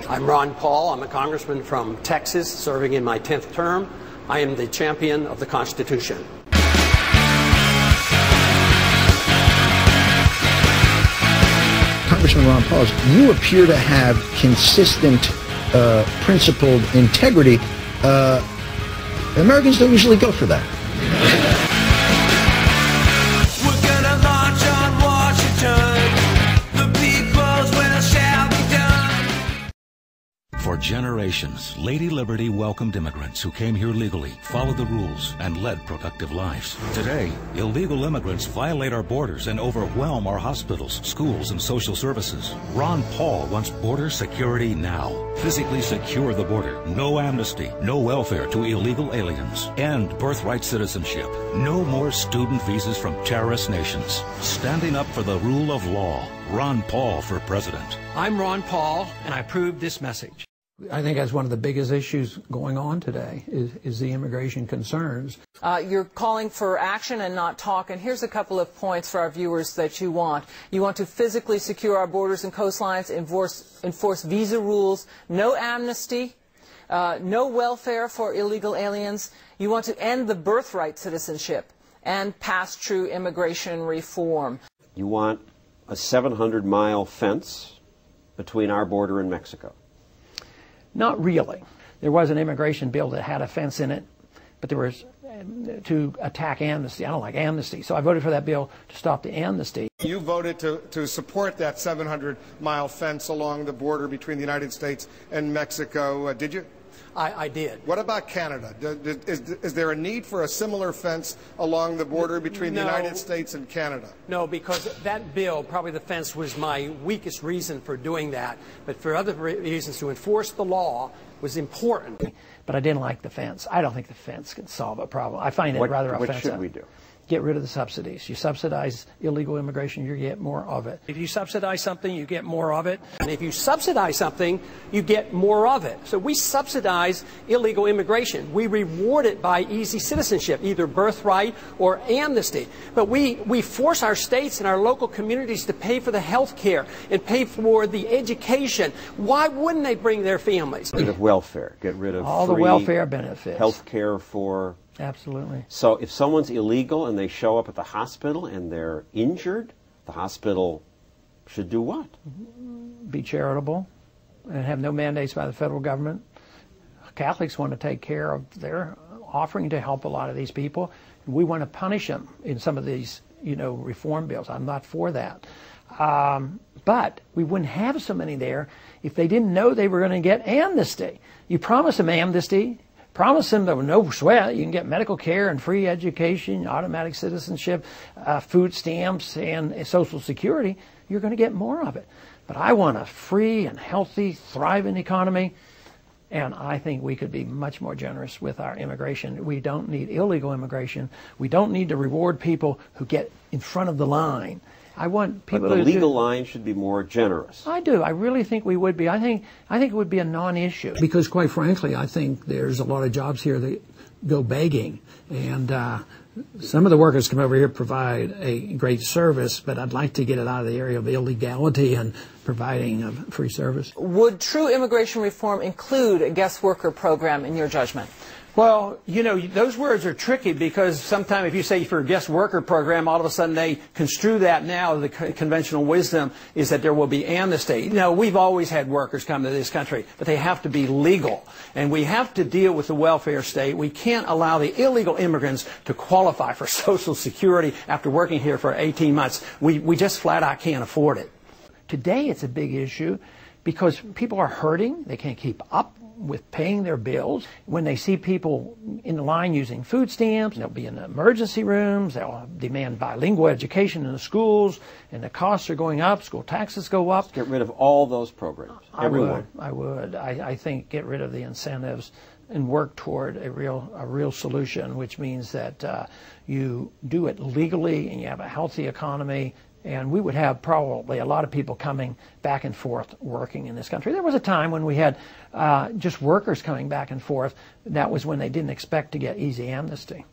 I'm Ron Paul. I'm a congressman from Texas, serving in my 10th term. I am the champion of the Constitution. Congressman Ron Paul, you appear to have consistent, principled integrity. Americans don't usually go for that. For generations, Lady Liberty welcomed immigrants who came here legally, followed the rules, and led productive lives. Today, illegal immigrants violate our borders and overwhelm our hospitals, schools, and social services. Ron Paul wants border security now. Physically secure the border. No amnesty, no welfare to illegal aliens. End birthright citizenship. No more student visas from terrorist nations. Standing up for the rule of law. Ron Paul for president. I'm Ron Paul, and I approve this message. I think that's one of the biggest issues going on today is the immigration concerns. You're calling for action and not talk, and here's a couple of points for our viewers that you want. You want to physically secure our borders and coastlines, enforce visa rules, no amnesty, no welfare for illegal aliens. You want to end the birthright citizenship and pass true immigration reform. You want a 700-mile fence between our border and Mexico. Not really. There was an immigration bill that had a fence in it, but there was to attack amnesty. I don't like amnesty, so I voted for that bill to stop the amnesty. You voted to support that 700-mile fence along the border between the United States and Mexico, did you? I did. What about Canada? Is there a need for a similar fence along the border between the United States and Canada? No, because that bill, probably the fence, was my weakest reason for doing that. But for other reasons, to enforce the law was important. But I didn't like the fence. I don't think the fence can solve a problem. I find it rather offensive. What should we do? Get rid of the subsidies. You subsidize illegal immigration, you get more of it. If you subsidize something, you get more of it. And if you subsidize something, you get more of it. So we subsidize illegal immigration. We reward it by easy citizenship, either birthright or amnesty. But we force our states and our local communities to pay for the health care and pay for the education. Why wouldn't they bring their families? Get rid of welfare. Get rid of all the welfare benefits. Health care for... Absolutely. So if someone's illegal and they show up at the hospital and they're injured, the hospital should do what? Be charitable and have no mandates by the federal government. Catholics want to take care of their offering to help a lot of these people. We want to punish them in some of these, reform bills. I'm not for that. But we wouldn't have so many there if they didn't know they were going to get amnesty. You promise them amnesty. Promise them that with no sweat, you can get medical care and free education, automatic citizenship, food stamps, and Social Security. You're going to get more of it. But I want a free and healthy, thriving economy, and I think we could be much more generous with our immigration. We don't need illegal immigration. We don't need to reward people who get in front of the line. I want people. But the legal line should be more generous. I do. I really think we would be. I think it would be a non-issue. Because quite frankly, I think there's a lot of jobs here that go begging, and some of the workers come over here provide a great service, but I'd like to get it out of the area of illegality and providing a free service. Would true immigration reform include a guest worker program in your judgment? Well, those words are tricky because sometimes if you say for a guest worker program, all of a sudden they construe that now. The conventional wisdom is that there will be amnesty. We've always had workers come to this country, but they have to be legal. And we have to deal with the welfare state. We can't allow the illegal immigrants to qualify for Social Security after working here for 18 months. We just flat out can't afford it. Today it's a big issue because people are hurting. They can't keep up with paying their bills. When they see people in the line using food stamps, they'll be in the emergency rooms, they'll demand bilingual education in the schools, and the costs are going up, school taxes go up. Get rid of all those programs. Everyone. I would. I think get rid of the incentives and work toward a real solution, which means that you do it legally and you have a healthy economy. And we would have probably a lot of people coming back and forth working in this country. There was a time when we had just workers coming back and forth. That was when they didn't expect to get easy amnesty.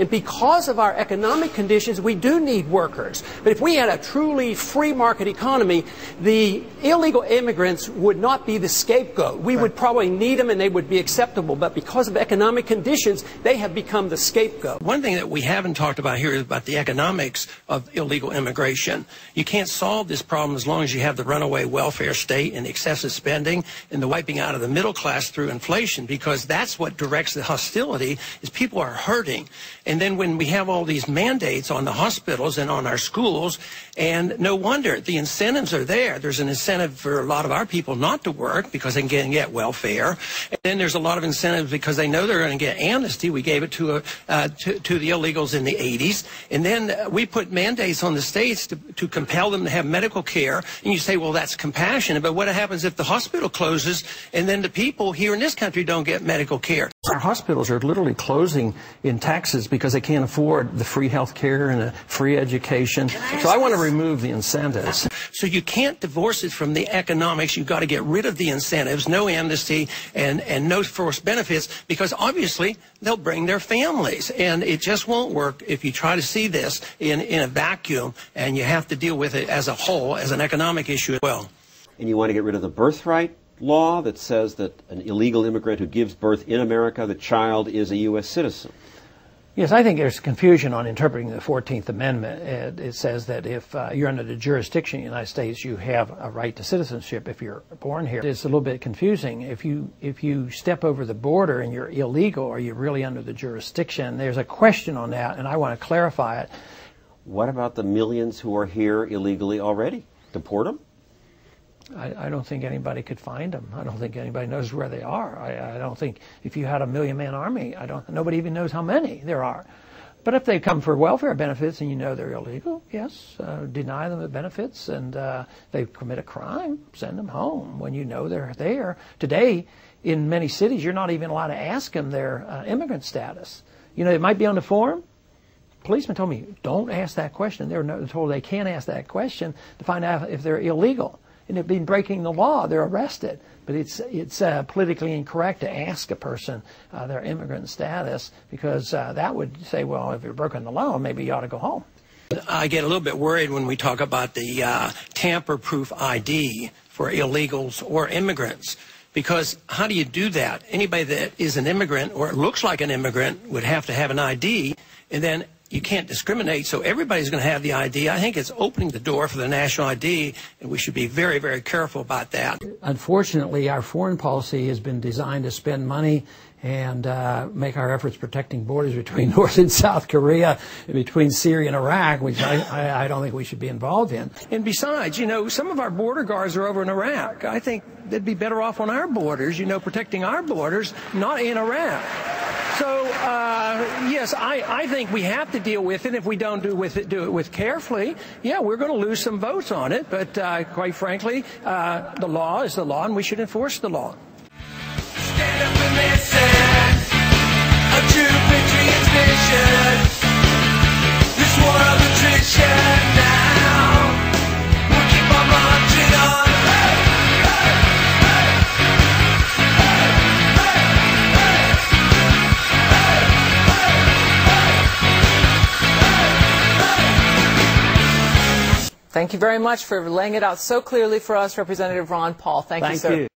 And because of our economic conditions, we do need workers. But if we had a truly free market economy, the illegal immigrants would not be the scapegoat. We would probably need them and they would be acceptable. But because of economic conditions, they have become the scapegoat. One thing that we haven't talked about here is about the economics of illegal immigration. You can't solve this problem as long as you have the runaway welfare state and excessive spending and the wiping out of the middle class through inflation, because that's what directs the hostility, is people are hurting. And then when we have all these mandates on the hospitals and on our schools, and no wonder the incentives are there. There's an incentive for a lot of our people not to work because they can get welfare. And then there's a lot of incentives because they know they're going to get amnesty. We gave it to the illegals in the 80s. And then we put mandates on the states to compel them to have medical care. And you say, well, that's compassionate. But what happens if the hospital closes and then the people here in this country don't get medical care? Our hospitals are literally closing in Texas because they can't afford the free health care and the free education. So I want to remove the incentives. So you can't divorce it from the economics. You've got to get rid of the incentives, no amnesty, and no forced benefits, because obviously they'll bring their families. And it just won't work if you try to see this in a vacuum, and you have to deal with it as a whole, as an economic issue as well. And you want to get rid of the birthright law that says that an illegal immigrant who gives birth in America, the child is a U.S. citizen. Yes, I think there's confusion on interpreting the 14th Amendment. It says that if you're under the jurisdiction of the United States, you have a right to citizenship if you're born here. It's a little bit confusing. If you step over the border and you're illegal, are you really under the jurisdiction? There's a question on that, and I want to clarify it. What about the millions who are here illegally already? Deport them? I don't think anybody could find them. I don't think anybody knows where they are. I don't think if you had a million-man army, nobody even knows how many there are. But if they come for welfare benefits and you know they're illegal, yes, deny them the benefits, and they commit a crime, send them home when you know they're there. Today, in many cities, you're not even allowed to ask them their immigrant status. You know, it might be on the form. Policemen told me, don't ask that question. They're told they can't ask that question to find out if they're illegal. And they've been breaking the law, they're arrested. But it's politically incorrect to ask a person their immigrant status, because that would say, well, if you're broken the law, maybe you ought to go home. I get a little bit worried when we talk about the tamper-proof ID for illegals or immigrants, because how do you do that? Anybody that is an immigrant or looks like an immigrant would have to have an ID, and then you can't discriminate, so everybody's going to have the ID. I think it's opening the door for the national ID, and we should be very, very careful about that. Unfortunately, our foreign policy has been designed to spend money and make our efforts protecting borders between North and South Korea and between Syria and Iraq, which I don't think we should be involved in. And besides, you know, some of our border guards are over in Iraq. I think they'd be better off on our borders, you know, protecting our borders, not in Iraq. So, yes, I think we have to deal with it. If we don't do it with carefully, yeah, we're going to lose some votes on it. But quite frankly, the law is the law, and we should enforce the law. Stand up and listen. A true patriot's mission. This war of attrition now. We'll keep on marching on. Thank you very much for laying it out so clearly for us, Representative Ron Paul. Thank you, sir.